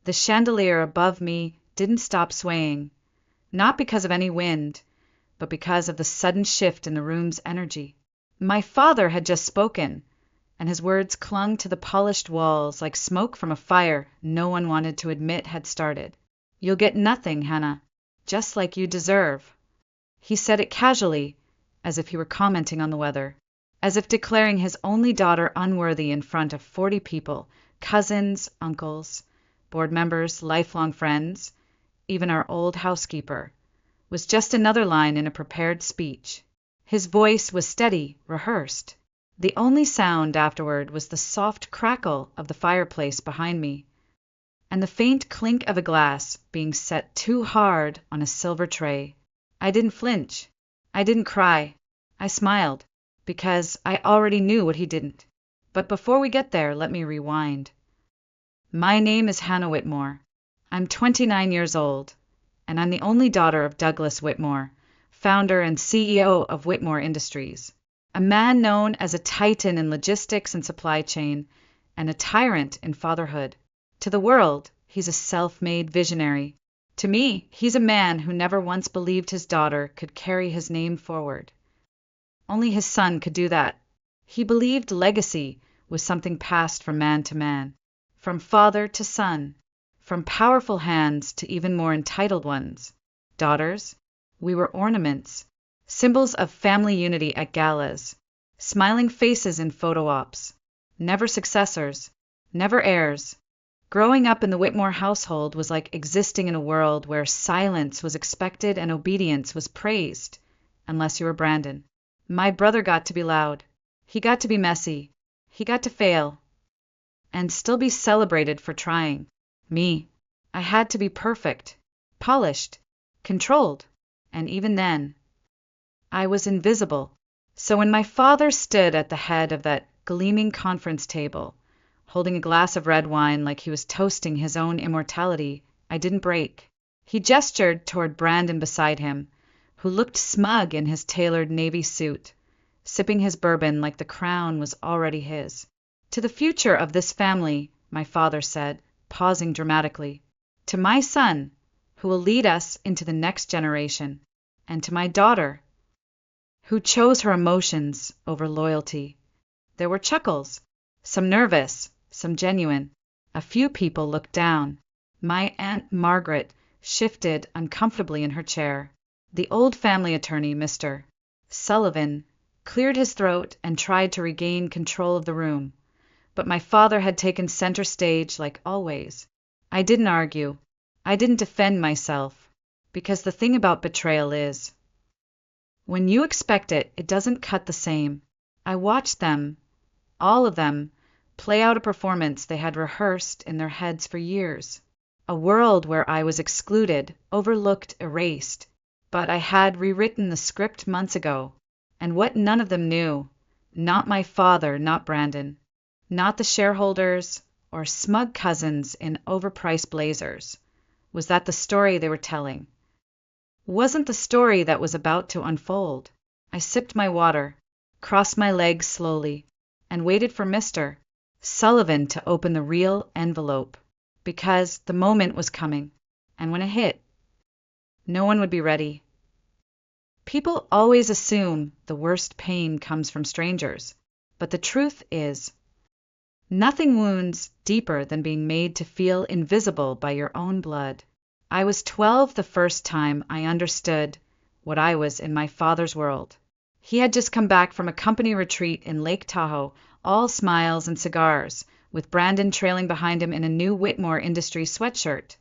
The chandelier above me didn't stop swaying, not because of any wind, but because of the sudden shift in the room's energy. My father had just spoken, and his words clung to the polished walls like smoke from a fire no one wanted to admit had started. "You'll get nothing, Hannah, just like you deserve." He said it casually, as if he were commenting on the weather, as if declaring his only daughter unworthy in front of 40 people, cousins, uncles, board members, lifelong friends, even our old housekeeper, was just another line in a prepared speech. His voice was steady, rehearsed. The only sound afterward was the soft crackle of the fireplace behind me, and the faint clink of a glass being set too hard on a silver tray. I didn't flinch. I didn't cry. I smiled, because I already knew what he didn't. But before we get there, let me rewind. My name is Hannah Whitmore. I'm 29 years old, and I'm the only daughter of Douglas Whitmore, founder and CEO of Whitmore Industries, a man known as a titan in logistics and supply chain, and a tyrant in fatherhood. To the world, he's a self-made visionary. To me, he's a man who never once believed his daughter could carry his name forward. Only his son could do that. He believed legacy was something passed from man to man, from father to son, from powerful hands to even more entitled ones. Daughters, we were ornaments, symbols of family unity at galas, smiling faces in photo ops, never successors, never heirs. Growing up in the Whitmore household was like existing in a world where silence was expected and obedience was praised, unless you were Brandon. My brother got to be loud. He got to be messy. He got to fail, and still be celebrated for trying. Me, I had to be perfect, polished, controlled, and even then, I was invisible. So when my father stood at the head of that gleaming conference table, holding a glass of red wine like he was toasting his own immortality, I didn't break. He gestured toward Brandon beside him, who looked smug in his tailored navy suit, sipping his bourbon like the crown was already his. "To the future of this family," my father said, pausing dramatically. "To my son, who will lead us into the next generation, and to my daughter, who chose her emotions over loyalty." There were chuckles, some nervous, some genuine. A few people looked down. My Aunt Margaret shifted uncomfortably in her chair. The old family attorney, Mr. Sullivan, cleared his throat and tried to regain control of the room. But my father had taken center stage like always. I didn't argue. I didn't defend myself, because the thing about betrayal is, when you expect it, it doesn't cut the same. I watched them, all of them, play out a performance they had rehearsed in their heads for years. A world where I was excluded, overlooked, erased. But I had rewritten the script months ago, and what none of them knew, not my father, not Brandon, not the shareholders or smug cousins in overpriced blazers, was that the story they were telling wasn't the story that was about to unfold. I sipped my water, crossed my legs slowly, and waited for Mr. Sullivan to open the real envelope, because the moment was coming, and when it hit, no one would be ready. People always assume the worst pain comes from strangers, but the truth is, nothing wounds deeper than being made to feel invisible by your own blood. I was 12 the first time I understood what I was in my father's world. He had just come back from a company retreat in Lake Tahoe, all smiles and cigars, with Brandon trailing behind him in a new Whitmore Industries sweatshirt,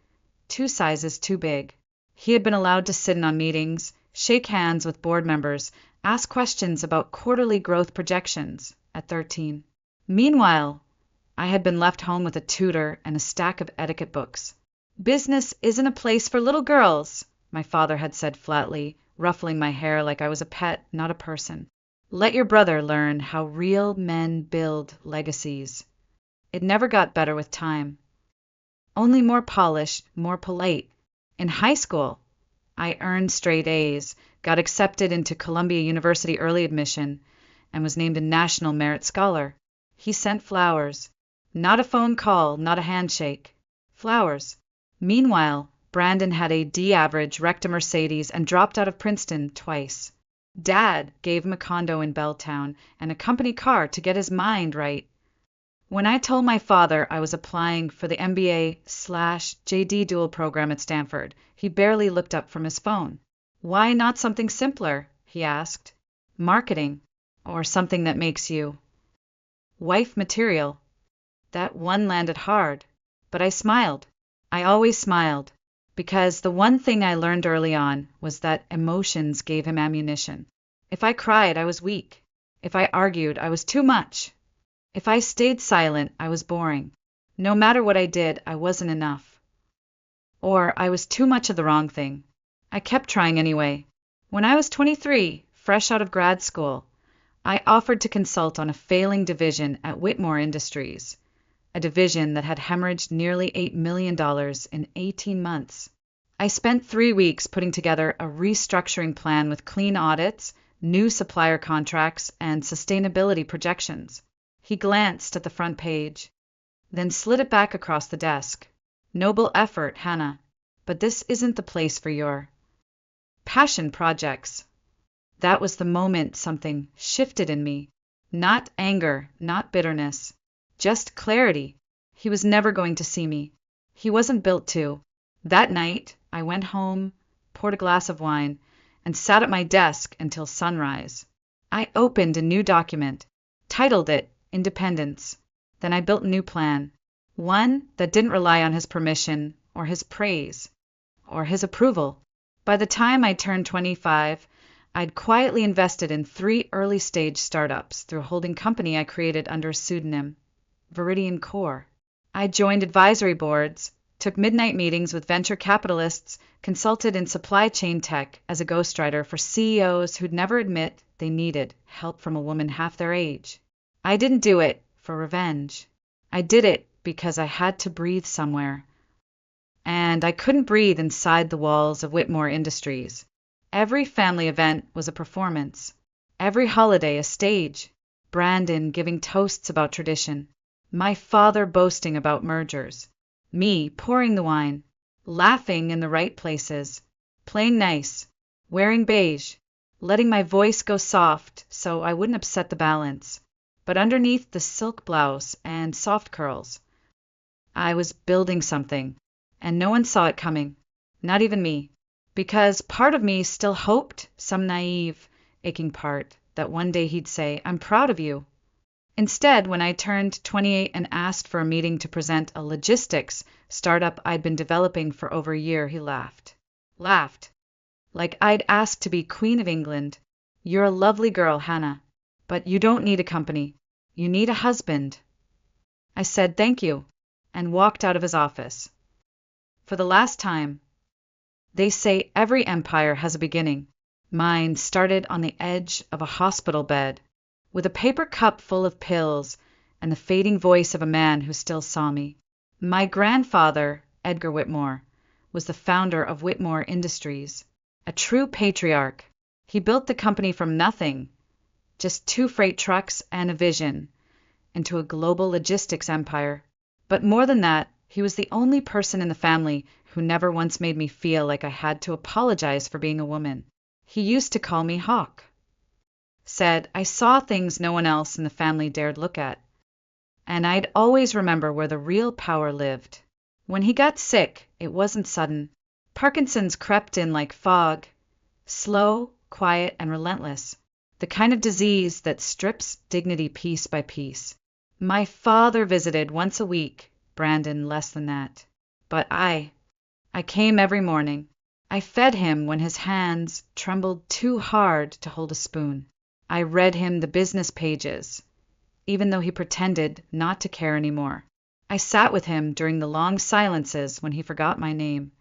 2 sizes too big. He had been allowed to sit in on meetings, shake hands with board members, ask questions about quarterly growth projections at 13. Meanwhile, I had been left home with a tutor and a stack of etiquette books. "Business isn't a place for little girls," my father had said flatly, ruffling my hair like I was a pet, not a person. "Let your brother learn how real men build legacies." It never got better with time. Only more polished, more polite. In high school, I earned straight A's, got accepted into Columbia University early admission, and was named a National Merit Scholar. He sent flowers. Not a phone call, not a handshake. flowers. Meanwhile, Brandon had a D-average, wrecked a Mercedes, and dropped out of Princeton twice. Dad gave him a condo in Belltown and a company car to get his mind right. When I told my father I was applying for the MBA/JD dual program at Stanford, he barely looked up from his phone. Why not something simpler? He asked. Marketing, or something that makes you wife material. That one landed hard, but I smiled. I always smiled, because the one thing I learned early on was that emotions gave him ammunition. If I cried, I was weak. If I argued, I was too much. If I stayed silent, I was boring. No matter what I did, I wasn't enough. Or I was too much of the wrong thing. I kept trying anyway. When I was 23, fresh out of grad school, I offered to consult on a failing division at Whitmore Industries, a division that had hemorrhaged nearly $8 million in 18 months. I spent 3 weeks putting together a restructuring plan with clean audits, new supplier contracts, and sustainability projections. He glanced at the front page, then slid it back across the desk. Noble effort, Hannah, but this isn't the place for your passion projects. That was the moment something shifted in me. Not anger, not bitterness, just clarity. He was never going to see me. He wasn't built to. That night, I went home, poured a glass of wine, and sat at my desk until sunrise. I opened a new document, titled it Independence. Then I built a new plan, one that didn't rely on his permission or his praise or his approval. By the time I turned 25, I'd quietly invested in 3 early-stage startups through a holding company I created under a pseudonym, Viridian Core. I joined advisory boards, took midnight meetings with venture capitalists, consulted in supply chain tech as a ghostwriter for CEOs who'd never admit they needed help from a woman half their age. I didn't do it for revenge. I did it because I had to breathe somewhere. And I couldn't breathe inside the walls of Whitmore Industries. Every family event was a performance. Every holiday a stage. Brandon giving toasts about tradition. My father boasting about mergers. Me pouring the wine. Laughing in the right places. Playing nice. Wearing beige. Letting my voice go soft so I wouldn't upset the balance. But underneath the silk blouse and soft curls, I was building something, and no one saw it coming. Not even me. Because part of me still hoped, some naive, aching part, that one day he'd say, "I'm proud of you." Instead, when I turned 28 and asked for a meeting to present a logistics startup I'd been developing for over a year, he laughed. Laughed. Like I'd asked to be Queen of England. "You're a lovely girl, Hannah, but you don't need a company. You need a husband." I said thank you, and walked out of his office. For the last time. They say every empire has a beginning. Mine started on the edge of a hospital bed, with a paper cup full of pills and the fading voice of a man who still saw me. My grandfather, Edgar Whitmore, was the founder of Whitmore Industries, a true patriarch. He built the company from nothing, just 2 freight trucks and a vision, into a global logistics empire. But more than that, he was the only person in the family who never once made me feel like I had to apologize for being a woman. He used to call me Hawk. Said I saw things no one else in the family dared look at. And I'd always remember where the real power lived. When he got sick, it wasn't sudden. Parkinson's crept in like fog. Slow, quiet, and relentless. The kind of disease that strips dignity piece by piece. My father visited once a week, Brandon less than that. But I came every morning. I fed him when his hands trembled too hard to hold a spoon. I read him the business pages, even though he pretended not to care anymore. I sat with him during the long silences when he forgot my name.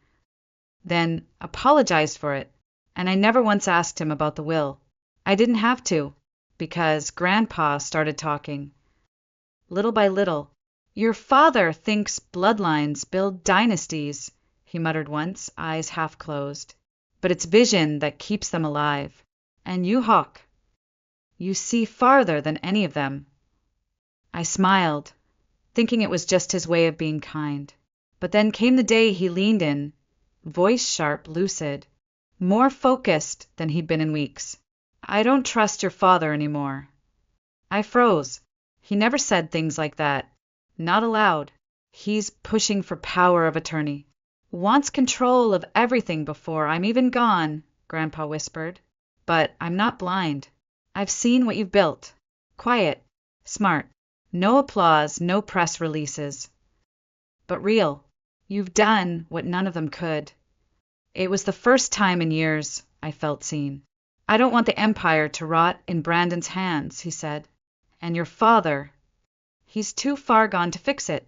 Then apologized for it, and I never once asked him about the will. I didn't have to, because Grandpa started talking. Little by little. "Your father thinks bloodlines build dynasties," he muttered once, eyes half closed. "But it's vision that keeps them alive. And you, Hawk, you see farther than any of them." I smiled, thinking it was just his way of being kind. But then came the day he leaned in, voice sharp, lucid, more focused than he'd been in weeks. "I don't trust your father anymore." I froze. He never said things like that. Not aloud. "He's pushing for power of attorney. Wants control of everything before I'm even gone," Grandpa whispered. "But I'm not blind. I've seen what you've built. Quiet. Smart. No applause, no press releases. But real. You've done what none of them could." It was the first time in years I felt seen. "I don't want the empire to rot in Brandon's hands," he said. "And your father, he's too far gone to fix it."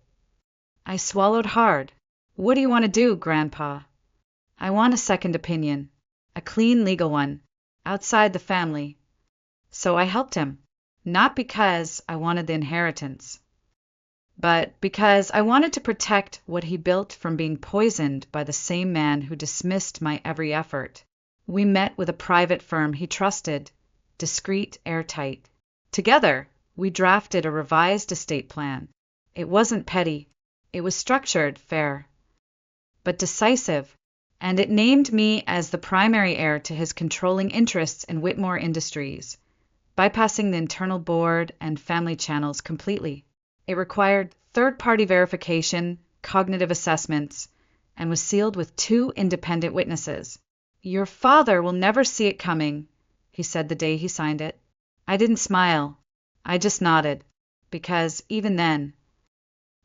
I swallowed hard. "What do you want to do, Grandpa?" "I want a second opinion. A clean legal one. Outside the family." So I helped him. Not because I wanted the inheritance, but because I wanted to protect what he built from being poisoned by the same man who dismissed my every effort. We met with a private firm he trusted, discreet, airtight. Together, we drafted a revised estate plan. It wasn't petty. It was structured, fair, but decisive, and it named me as the primary heir to his controlling interests in Whitmore Industries, bypassing the internal board and family channels completely. It required third-party verification, cognitive assessments, and was sealed with 2 independent witnesses. "Your father will never see it coming," he said the day he signed it. I didn't smile. I just nodded, because even then,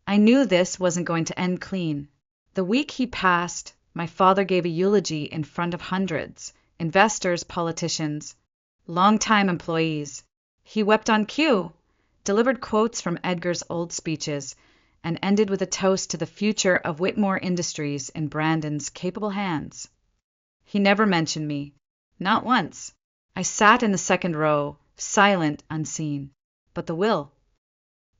I knew this wasn't going to end clean. The week he passed, my father gave a eulogy in front of hundreds, investors, politicians, longtime employees. He wept on cue, delivered quotes from Edgar's old speeches, and ended with a toast to the future of Whitmore Industries in Brandon's capable hands. He never mentioned me. Not once. I sat in the second row, silent, unseen. But the will,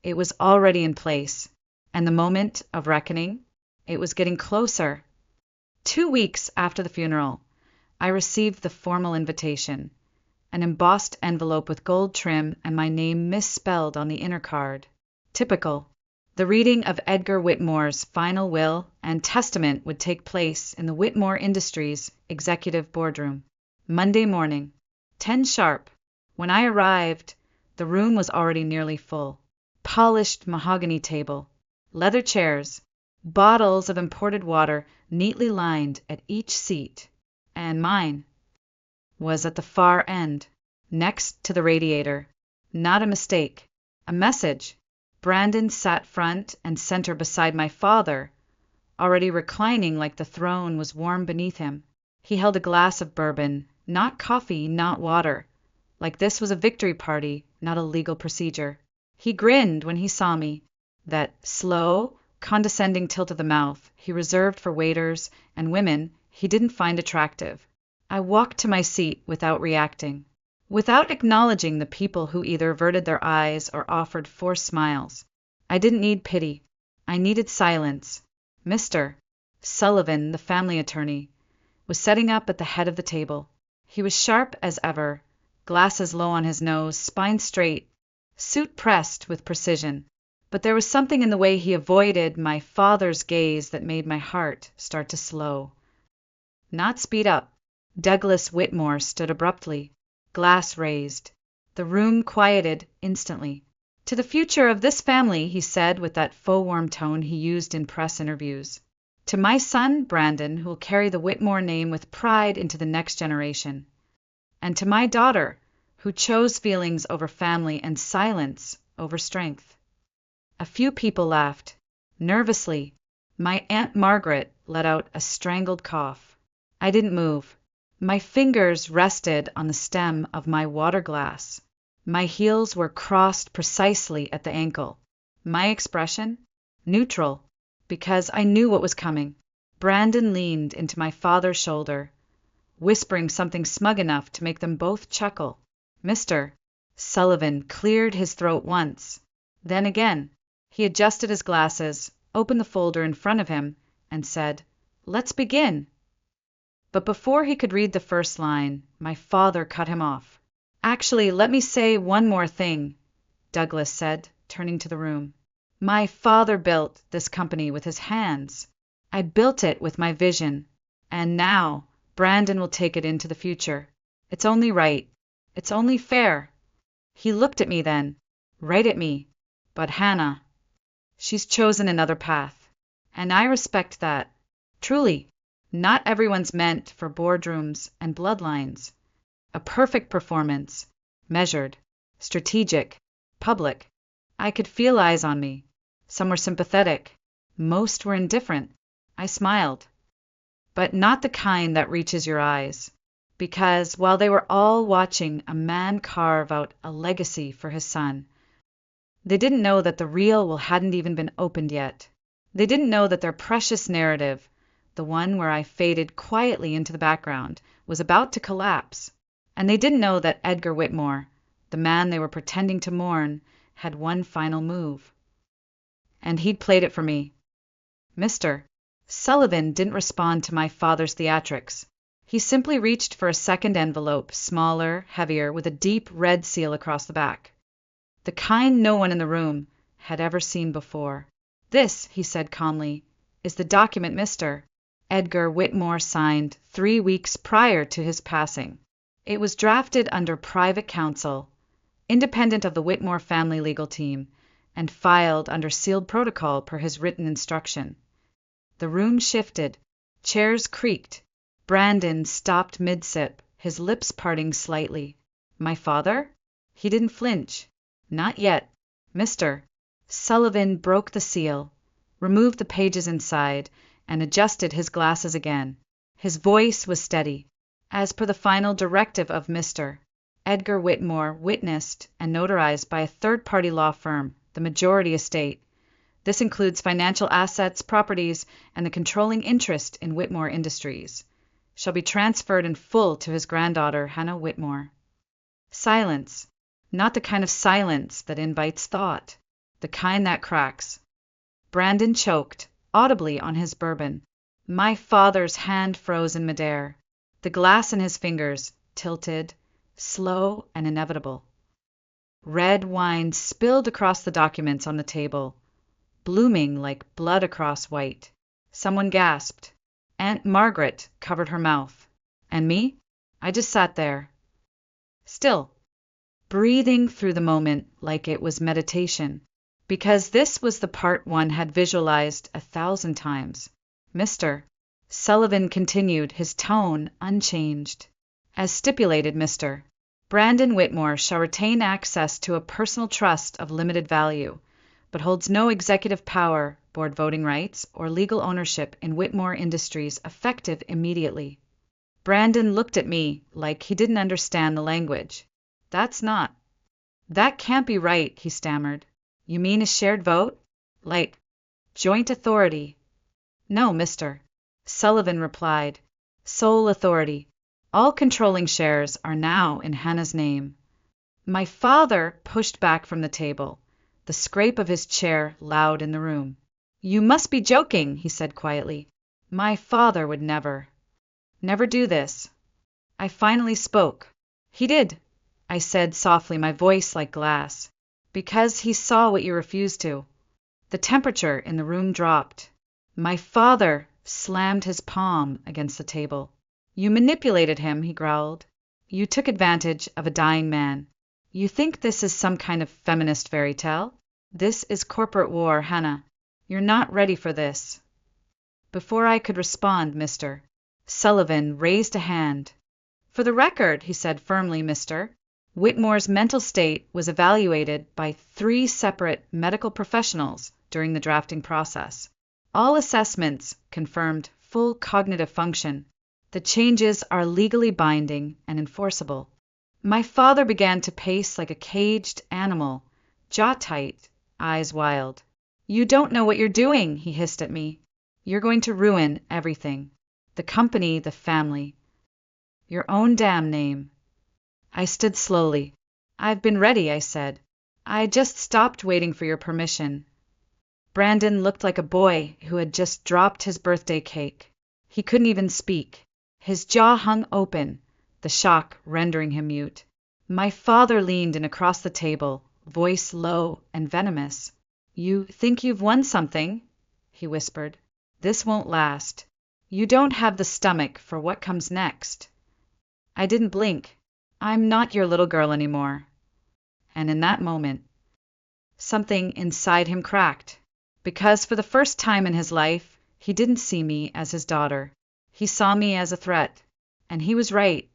it was already in place. And the moment of reckoning, it was getting closer. 2 weeks after the funeral, I received the formal invitation, an embossed envelope with gold trim and my name misspelled on the inner card. Typical. The reading of Edgar Whitmore's final will and testament would take place in the Whitmore Industries executive boardroom. Monday morning, 10 sharp. When I arrived, the room was already nearly full. Polished mahogany table, leather chairs, bottles of imported water neatly lined at each seat, and mine was at the far end, next to the radiator. Not a mistake. A message. Brandon sat front and center beside my father, already reclining like the throne was warm beneath him. He held a glass of bourbon, not coffee, not water, like this was a victory party, not a legal procedure. He grinned when he saw me, that slow, condescending tilt of the mouth he reserved for waiters and women he didn't find attractive. I walked to my seat without reacting, without acknowledging the people who either averted their eyes or offered forced smiles. I didn't need pity. I needed silence. Mr. Sullivan, the family attorney, was setting up at the head of the table. He was sharp as ever, glasses low on his nose, spine straight, suit pressed with precision. But there was something in the way he avoided my father's gaze that made my heart start to slow, not speed up. Douglas Whitmore stood abruptly, glass raised. The room quieted instantly. "To the future of this family," he said with that faux warm tone he used in press interviews. "To my son, Brandon, who will carry the Whitmore name with pride into the next generation. And to my daughter, who chose feelings over family and silence over strength." A few people laughed. Nervously, my Aunt Margaret let out a strangled cough. I didn't move. My fingers rested on the stem of my water glass. My heels were crossed precisely at the ankle. My expression? Neutral, because I knew what was coming. Brandon leaned into my father's shoulder, whispering something smug enough to make them both chuckle. Mr. Sullivan cleared his throat once. Then again, he adjusted his glasses, opened the folder in front of him, and said, "Let's begin." But before he could read the first line, my father cut him off. "Actually, let me say one more thing," Douglas said, turning to the room. "My father built this company with his hands. I built it with my vision. And now, Brandon will take it into the future. It's only right. It's only fair. He looked at me then, right at me. But Hannah, she's chosen another path. And I respect that. Truly, not everyone's meant for boardrooms and bloodlines. A perfect performance, measured, strategic, public. I could feel eyes on me. Some were sympathetic. Most were indifferent. I smiled. But not the kind that reaches your eyes. Because while they were all watching a man carve out a legacy for his son, they didn't know that the real will hadn't even been opened yet. They didn't know that their precious narrative, the one where I faded quietly into the background, was about to collapse. And they didn't know that Edgar Whitmore, the man they were pretending to mourn, had one final move. And he'd played it for me. Mr. Sullivan didn't respond to my father's theatrics. He simply reached for a second envelope, smaller, heavier, with a deep red seal across the back. The kind no one in the room had ever seen before. This, he said calmly, is the document Mr. Edgar Whitmore signed 3 weeks prior to his passing. It was drafted under private counsel, independent of the Whitmore family legal team, and filed under sealed protocol per his written instruction. The room shifted. Chairs creaked. Brandon stopped mid-sip, his lips parting slightly. My father? He didn't flinch. Not yet. Mr. Sullivan broke the seal, removed the pages inside, and adjusted his glasses again. His voice was steady. As per the final directive of Mr. Edgar Whitmore, witnessed and notarized by a third-party law firm, the majority estate. This includes financial assets, properties, and the controlling interest in Whitmore Industries, shall be transferred in full to his granddaughter, Hannah Whitmore. Silence. Not the kind of silence that invites thought, the kind that cracks. Brandon choked, audibly on his bourbon. My father's hand froze in midair. The glass in his fingers tilted, slow and inevitable. Red wine spilled across the documents on the table, blooming like blood across white. Someone gasped. Aunt Margaret covered her mouth. And me? I just sat there. Still, breathing through the moment like it was meditation, because this was the part one had visualized 1,000 times. Mr. Sullivan continued, his tone unchanged. As stipulated, Mr. Brandon Whitmore shall retain access to a personal trust of limited value, but holds no executive power, board voting rights, or legal ownership in Whitmore Industries effective immediately. Brandon looked at me like he didn't understand the language. That can't be right, he stammered. You mean a shared vote? Like joint authority? No, Mr. Sullivan replied. Sole authority. All controlling shares are now in Hannah's name. My father pushed back from the table, the scrape of his chair loud in the room. You must be joking, he said quietly. My father would never do this. I finally spoke. He did, I said softly, my voice like glass, because he saw what you refused to. The temperature in the room dropped. My father slammed his palm against the table. You manipulated him, he growled. You took advantage of a dying man. You think this is some kind of feminist fairy tale? This is corporate war, Hannah. You're not ready for this. Before I could respond, Mr. Sullivan raised a hand. For the record, he said firmly, Mr. Whitmore's mental state was evaluated by 3 separate medical professionals during the drafting process. All assessments confirmed full cognitive function. The changes are legally binding and enforceable. My father began to pace like a caged animal, jaw tight, eyes wild. You don't know what you're doing, he hissed at me. You're going to ruin everything. The company, the family. Your own damn name. I stood slowly. I've been ready, I said. I just stopped waiting for your permission. Brandon looked like a boy who had just dropped his birthday cake. He couldn't even speak. His jaw hung open, the shock rendering him mute. My father leaned in across the table, voice low and venomous. You think you've won something? He whispered. This won't last. You don't have the stomach for what comes next. I didn't blink. I'm not your little girl anymore. And in that moment, something inside him cracked. Because for the first time in his life, he didn't see me as his daughter. He saw me as a threat. And he was right.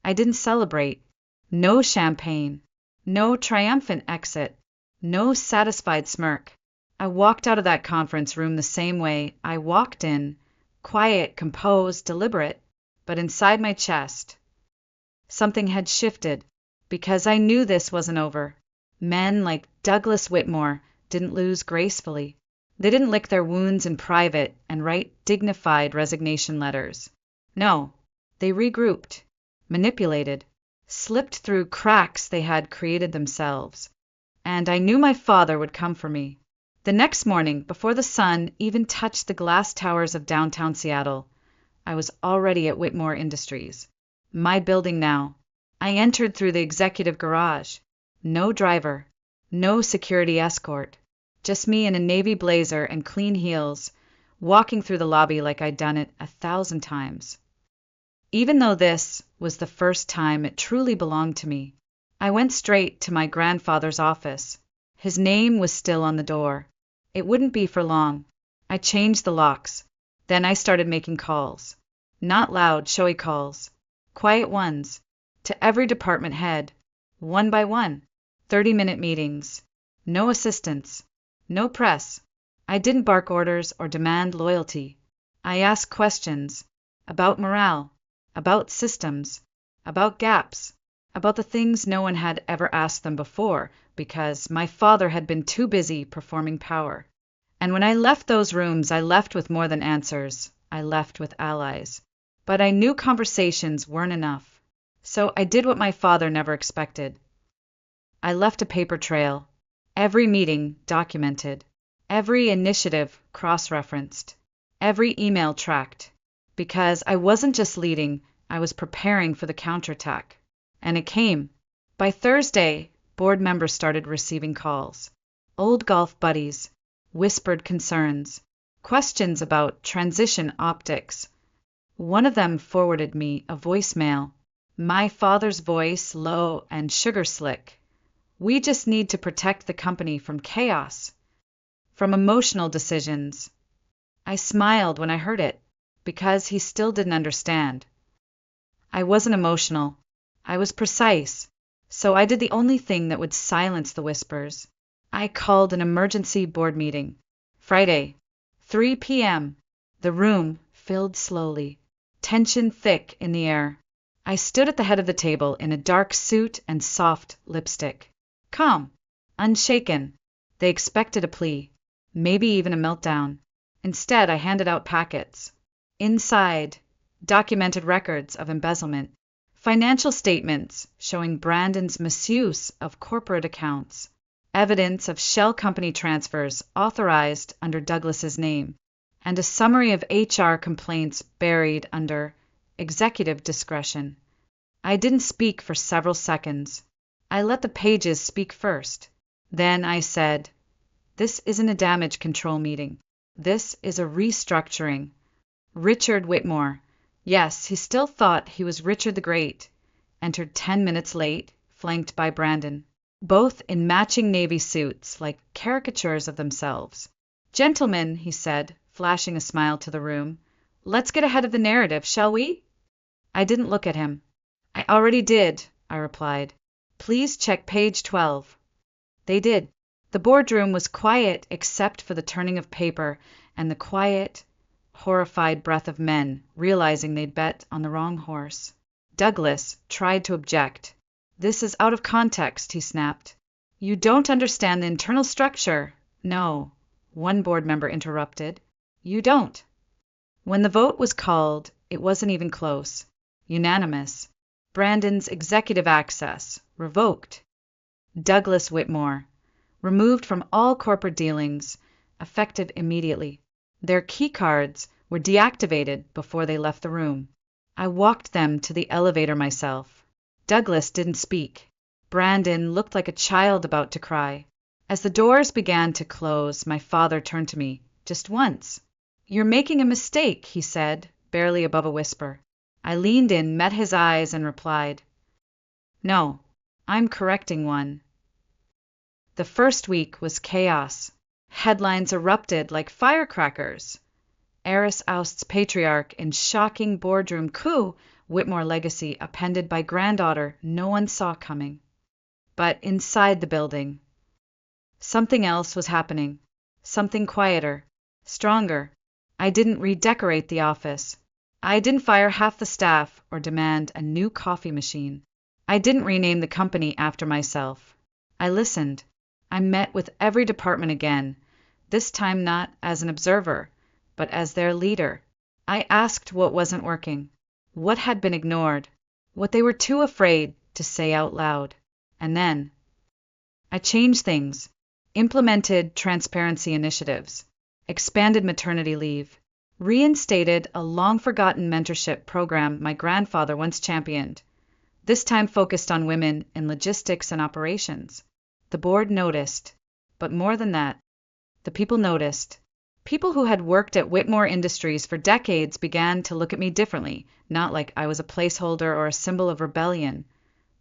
I didn't celebrate. No champagne. No triumphant exit. No satisfied smirk. I walked out of that conference room the same way I walked in, quiet, composed, deliberate, but inside my chest, something had shifted, because I knew this wasn't over. Men like Douglas Whitmore didn't lose gracefully. They didn't lick their wounds in private and write dignified resignation letters. No, they regrouped, manipulated, slipped through cracks they had created themselves. And I knew my father would come for me. The next morning, before the sun even touched the glass towers of downtown Seattle, I was already at Whitmore Industries. My building now. I entered through the executive garage. No driver, no security escort, just me in a navy blazer and clean heels, walking through the lobby like I'd done it 1,000 times. Even though this was the first time it truly belonged to me, I went straight to my grandfather's office. His name was still on the door. It wouldn't be for long. I changed the locks. Then I started making calls. Not loud, showy calls. Quiet ones. To every department head. One by one. 30-minute meetings. No assistants. No press. I didn't bark orders or demand loyalty. I asked questions. About morale. About systems. About gaps. About the things no one had ever asked them before, because my father had been too busy performing power. And when I left those rooms, I left with more than answers. I left with allies. But I knew conversations weren't enough. So I did what my father never expected. I left a paper trail. Every meeting documented. Every initiative cross-referenced. Every email tracked. Because I wasn't just leading, I was preparing for the counterattack. And it came. By Thursday, board members started receiving calls. Old golf buddies, whispered concerns, questions about transition optics. One of them forwarded me a voicemail. My father's voice, low and sugar slick. We just need to protect the company from chaos, from emotional decisions. I smiled when I heard it, because he still didn't understand. I wasn't emotional. I was precise. So I did the only thing that would silence the whispers. I called an emergency board meeting. Friday, 3 p.m. The room filled slowly. Tension thick in the air. I stood at the head of the table in a dark suit and soft lipstick. Calm. Unshaken. They expected a plea. Maybe even a meltdown. Instead, I handed out packets. Inside, documented records of embezzlement. Financial statements showing Brandon's misuse of corporate accounts. Evidence of shell company transfers authorized under Douglas's name. And a summary of HR complaints buried under executive discretion. I didn't speak for several seconds. I let the pages speak first. Then I said, "This isn't a damage control meeting. This is a restructuring." Richard Whitmore, yes, he still thought he was Richard the Great, entered 10 minutes late, flanked by Brandon, both in matching navy suits like caricatures of themselves. "Gentlemen," he said, flashing a smile to the room, "let's get ahead of the narrative, shall we?" I didn't look at him. "I already did," I replied. "Please check page 12. They did. The boardroom was quiet except for the turning of paper and the quiet, horrified breath of men realizing they'd bet on the wrong horse. Douglas tried to object. "This is out of context," he snapped. "You don't understand the internal structure." "No," one board member interrupted. "You don't." When the vote was called, it wasn't even close. Unanimous. Brandon's executive access revoked. Douglas Whitmore removed from all corporate dealings, effective immediately. Their key cards were deactivated before they left the room. I walked them to the elevator myself. Douglas didn't speak. Brandon looked like a child about to cry. As the doors began to close, my father turned to me, just once. "You're making a mistake," he said, barely above a whisper. I leaned in, met his eyes, and replied, "No, I'm correcting one." The first week was chaos. Headlines erupted like firecrackers. Heiress ousts patriarch in shocking boardroom coup, Whitmore legacy appended by granddaughter no one saw coming. But inside the building, something else was happening. Something quieter, stronger. I didn't redecorate the office. I didn't fire half the staff or demand a new coffee machine. I didn't rename the company after myself. I listened. I met with every department again, this time not as an observer, but as their leader. I asked what wasn't working, what had been ignored, what they were too afraid to say out loud. And then I changed things, implemented transparency initiatives, expanded maternity leave, reinstated a long-forgotten mentorship program my grandfather once championed, this time focused on women in logistics and operations. The board noticed, but more than that, the people noticed. People who had worked at Whitmore Industries for decades began to look at me differently, not like I was a placeholder or a symbol of rebellion,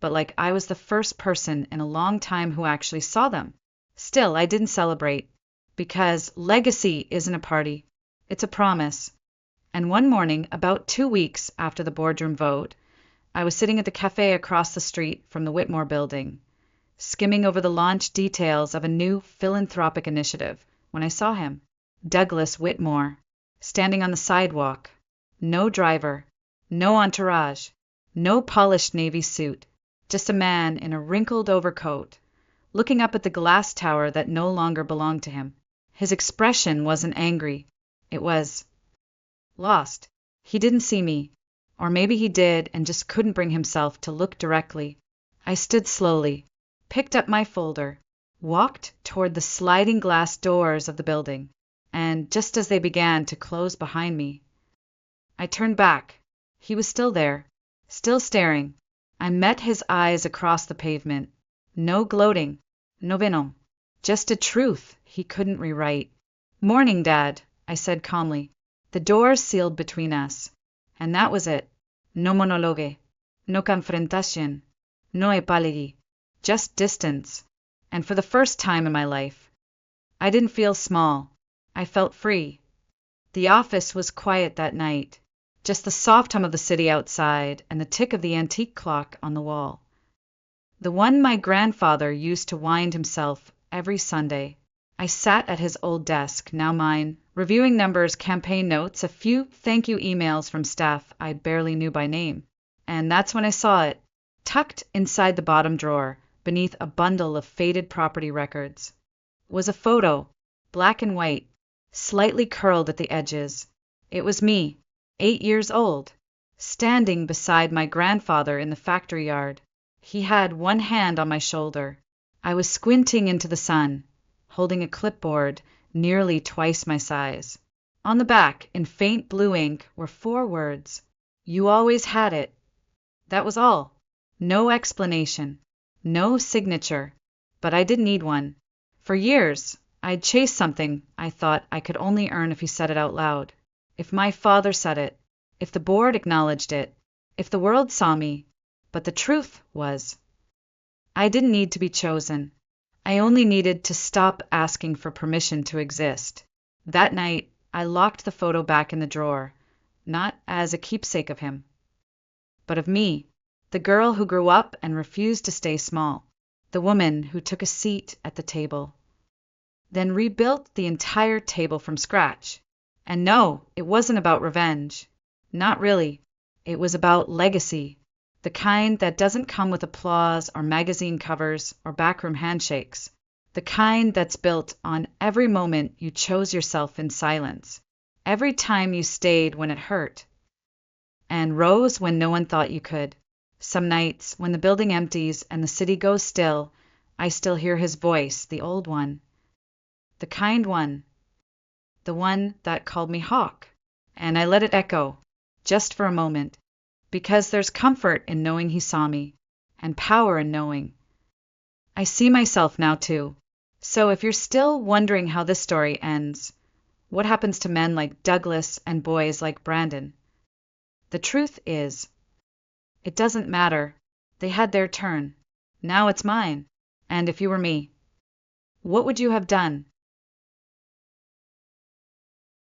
but like I was the first person in a long time who actually saw them. Still, I didn't celebrate, because legacy isn't a party, it's a promise. And one morning, about 2 weeks after the boardroom vote, I was sitting at the cafe across the street from the Whitmore building, skimming over the launch details of a new philanthropic initiative, when I saw him, Douglas Whitmore, standing on the sidewalk. No driver, no entourage, no polished navy suit, just a man in a wrinkled overcoat, looking up at the glass tower that no longer belonged to him. His expression wasn't angry. It was lost. He didn't see me, or maybe he did and just couldn't bring himself to look directly. I stood slowly, picked up my folder, walked toward the sliding glass doors of the building, and just as they began to close behind me, I turned back. He was still there, still staring. I met his eyes across the pavement. No gloating, no venom, just a truth he couldn't rewrite. "Morning, Dad," I said calmly. The doors sealed between us, and that was it. No monologue, no confrontación, no apology, just distance. And for the first time in my life, I didn't feel small. I felt free. The office was quiet that night, just the soft hum of the city outside and the tick of the antique clock on the wall. The one my grandfather used to wind himself every Sunday. I sat at his old desk, now mine, reviewing numbers, campaign notes, a few thank you emails from staff I barely knew by name. And that's when I saw it, tucked inside the bottom drawer, beneath a bundle of faded property records, was a photo, black and white, slightly curled at the edges. It was me, 8 years old, standing beside my grandfather in the factory yard. He had one hand on my shoulder. I was squinting into the sun, holding a clipboard nearly twice my size. On the back, in faint blue ink, were 4 words: "You always had it." That was all. No explanation, no signature, but I didn't need one. For years, I'd chased something I thought I could only earn if he said it out loud. If my father said it, if the board acknowledged it, if the world saw me. But the truth was, I didn't need to be chosen. I only needed to stop asking for permission to exist. That night, I locked the photo back in the drawer, not as a keepsake of him, but of me, the girl who grew up and refused to stay small, the woman who took a seat at the table, then rebuilt the entire table from scratch. And no, it wasn't about revenge. Not really. It was about legacy, the kind that doesn't come with applause or magazine covers or backroom handshakes, the kind that's built on every moment you chose yourself in silence, every time you stayed when it hurt, and rose when no one thought you could. Some nights, when the building empties and the city goes still, I still hear his voice, the old one, the kind one, the one that called me Hawk, and I let it echo, just for a moment, because there's comfort in knowing he saw me, and power in knowing. I see myself now, too. So if you're still wondering how this story ends, What happens to men like Douglas and boys like Brandon? The truth is, it doesn't matter. They had their turn. Now it's mine. And if you were me, what would you have done?